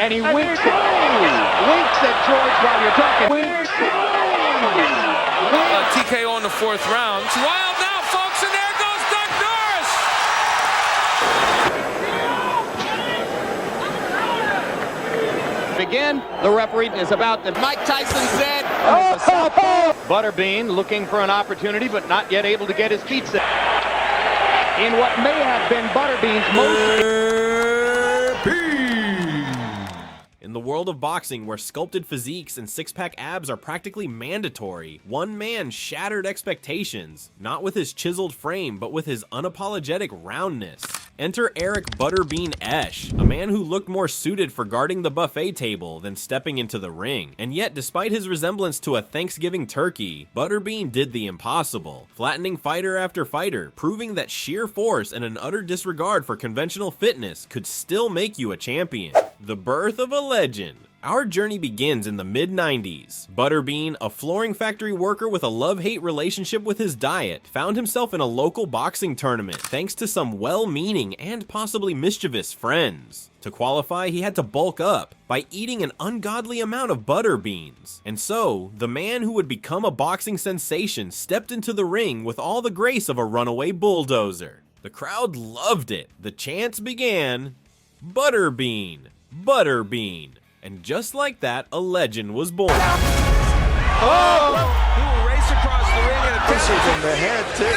and he winks at George while you're talking. TKO in the 4th round. It's wild now, folks, and there goes Doug Norris. Again, the referee is about to. Mike Tyson said. Butterbean looking for an opportunity, but not yet able to get his feet set. In what may have been Butterbean's most. In the world of boxing, where sculpted physiques and six-pack abs are practically mandatory, one man shattered expectations, not with his chiseled frame, but with his unapologetic roundness. Enter Eric Butterbean Esch, a man who looked more suited for guarding the buffet table than stepping into the ring. And yet, despite his resemblance to a Thanksgiving turkey, Butterbean did the impossible, flattening fighter after fighter, proving that sheer force and an utter disregard for conventional fitness could still make you a champion. The birth of a legend. Our journey begins in the mid-90s. Butterbean, a flooring factory worker with a love-hate relationship with his diet, found himself in a local boxing tournament thanks to some well-meaning and possibly mischievous friends. To qualify, he had to bulk up by eating an ungodly amount of butter beans. And so, the man who would become a boxing sensation stepped into the ring with all the grace of a runaway bulldozer. The crowd loved it. The chants began, Butterbean, Butterbean. And just like that, a legend was born. Oh! He will race across the ring and a Pushes in the head, too.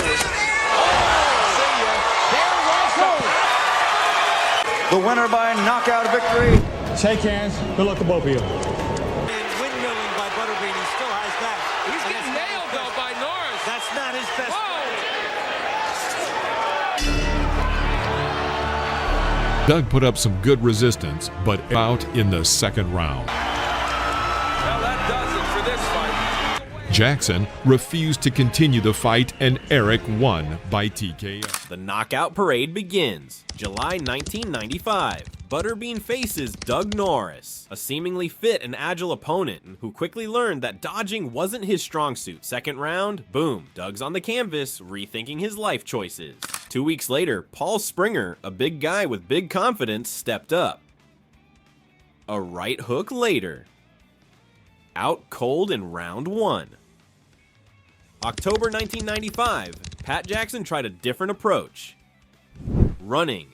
The winner by knockout victory. Shake hands. Good luck to both of you. Windmilling by Butterbean. He still has that. He's getting nailed, though, by Norris. That's not his best. Doug put up some good resistance, but out in the 2nd round. Well, that does it for this fight. Jackson refused to continue the fight, and Eric won by TKO. The knockout parade begins. July 1995. Butterbean faces Doug Norris, a seemingly fit and agile opponent who quickly learned that dodging wasn't his strong suit. 2nd round, boom, Doug's on the canvas, rethinking his life choices. 2 weeks later, Paul Springer, a big guy with big confidence, stepped up. A right hook later. Out cold in round 1. October 1995, Pat Jackson tried a different approach. Running.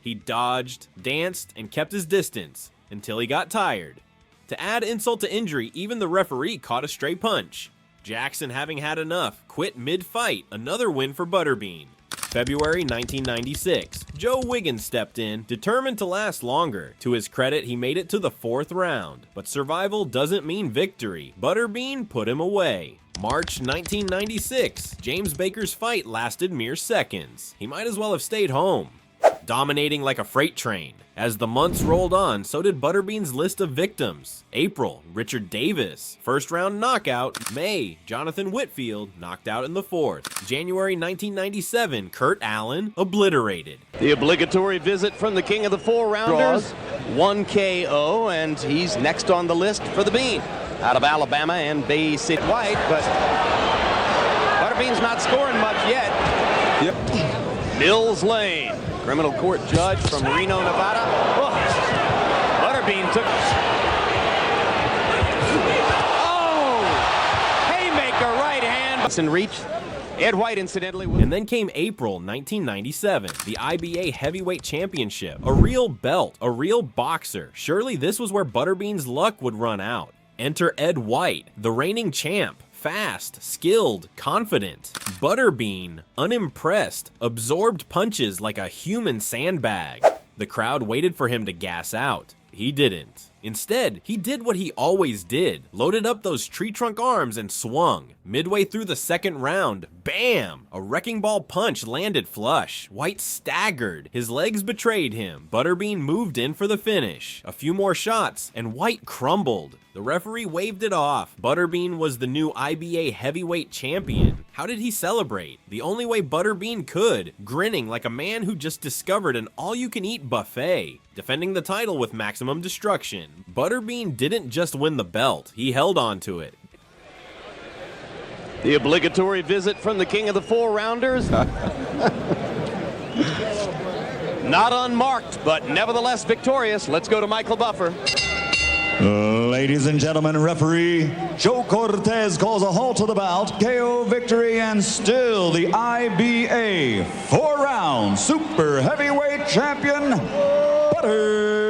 He dodged, danced, and kept his distance until he got tired. To add insult to injury, even the referee caught a stray punch. Jackson, having had enough, quit mid-fight, another win for Butterbean. February 1996, Joe Wiggins stepped in, determined to last longer. To his credit, he made it to the 4th round. But survival doesn't mean victory. Butterbean put him away. March 1996, James Baker's fight lasted mere seconds. He might as well have stayed home, dominating like a freight train. As the months rolled on, so did Butterbean's list of victims. April, Richard Davis, 1st round knockout. May, Jonathan Whitfield, knocked out in the 4th. January 1997, Kurt Allen, obliterated. The obligatory visit from the king of the 4-rounders. 1 KO, and he's next on the list for the Bean. Out of Alabama and Bay City White, but Butterbean's not scoring much yet. Yep. Mills Lane, criminal court judge from Reno, Nevada. Oh, Butterbean took. Oh! Haymaker right hand. In reach. Ed White, incidentally. And then came April 1997, the IBA Heavyweight Championship. A real belt, a real boxer. Surely this was where Butterbean's luck would run out. Enter Ed White, the reigning champ. Fast, skilled, confident. Butterbean, unimpressed, absorbed punches like a human sandbag. The crowd waited for him to gas out. He didn't. Instead, he did what he always did, loaded up those tree trunk arms and swung. Midway through the 2nd round, bam! A wrecking ball punch landed flush. White staggered. His legs betrayed him. Butterbean moved in for the finish. A few more shots, and White crumbled. The referee waved it off. Butterbean was the new IBA heavyweight champion. How did he celebrate? The only way Butterbean could, grinning like a man who just discovered an all-you-can-eat buffet, defending the title with maximum destruction. Butterbean didn't just win the belt, he held on to it. The obligatory visit from the king of the 4-rounders. Not unmarked, but nevertheless victorious. Let's go to Michael Buffer. Ladies and gentlemen, referee Joe Cortez calls a halt to the bout. KO victory and still the IBA 4-round super heavyweight champion, Butterbean.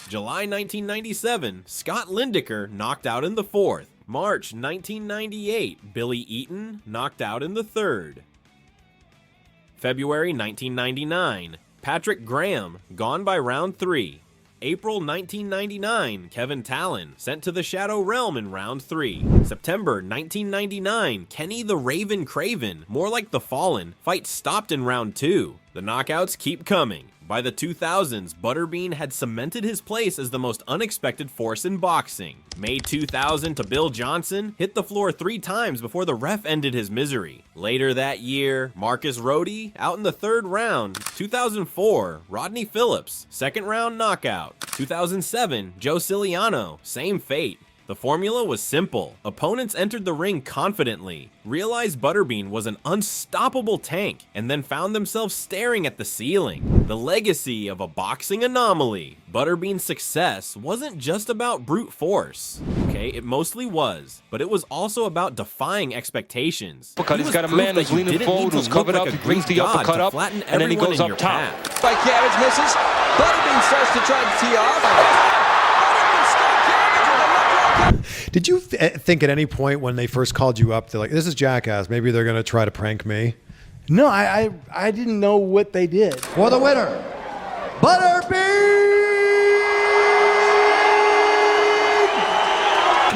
July 1997, Scott Lineker knocked out in the 4th. March 1998, Billy Eaton knocked out in the 3rd. February 1999, Patrick Graham gone by round 3. April 1999, Kevin Talon sent to the Shadow Realm in round 3. September 1999, Kenny the Raven Craven, more like the Fallen, fight stopped in round 2. The knockouts keep coming. By the 2000s, Butterbean had cemented his place as the most unexpected force in boxing. May 2000 to Bill Johnson hit the floor 3 times before the ref ended his misery. Later that year, Marcus Rhodey out in the 3rd round. 2004, Rodney Phillips, 2nd round knockout. 2007, Joe Ciliano, same fate. The formula was simple. Opponents entered the ring confidently, realized Butterbean was an unstoppable tank, and then found themselves staring at the ceiling. The legacy of a boxing anomaly. Butterbean's success wasn't just about brute force. Okay, it mostly was, but it was also about defying expectations. Because he's got a man who's leaning forward, who's covered up, he brings the uppercut up, and then he goes up top. By Cabbage misses. Butterbean starts to try to tee off. Did you think at any point when they first called you up, they're like, this is Jackass, maybe they're going to try to prank me? No, I didn't know what they did. For the winner, Butterbean!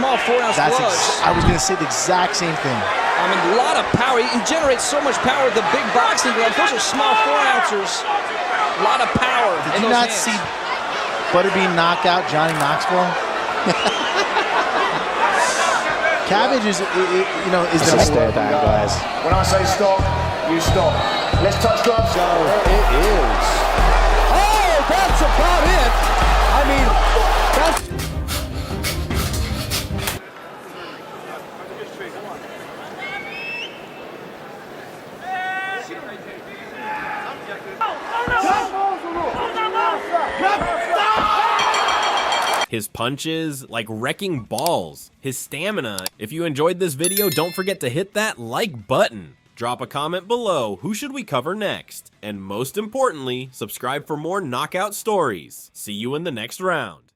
Small 4-ounce gloves. I was going to say the exact same thing. I mean, a lot of power. He generates so much power with the big boxing gloves. Those are small 4-ouncers. A lot of power. Did you not see Butterbean knock out Johnny Knoxville? Cabbage is, is the stare down, guys. When I say stop, you stop. Let's touch gloves. So it is. Oh, that's about it. I mean, that's... His punches, like wrecking balls. His stamina. If you enjoyed this video, don't forget to hit that like button. Drop a comment below, who should we cover next? And most importantly, subscribe for more knockout stories. See you in the next round.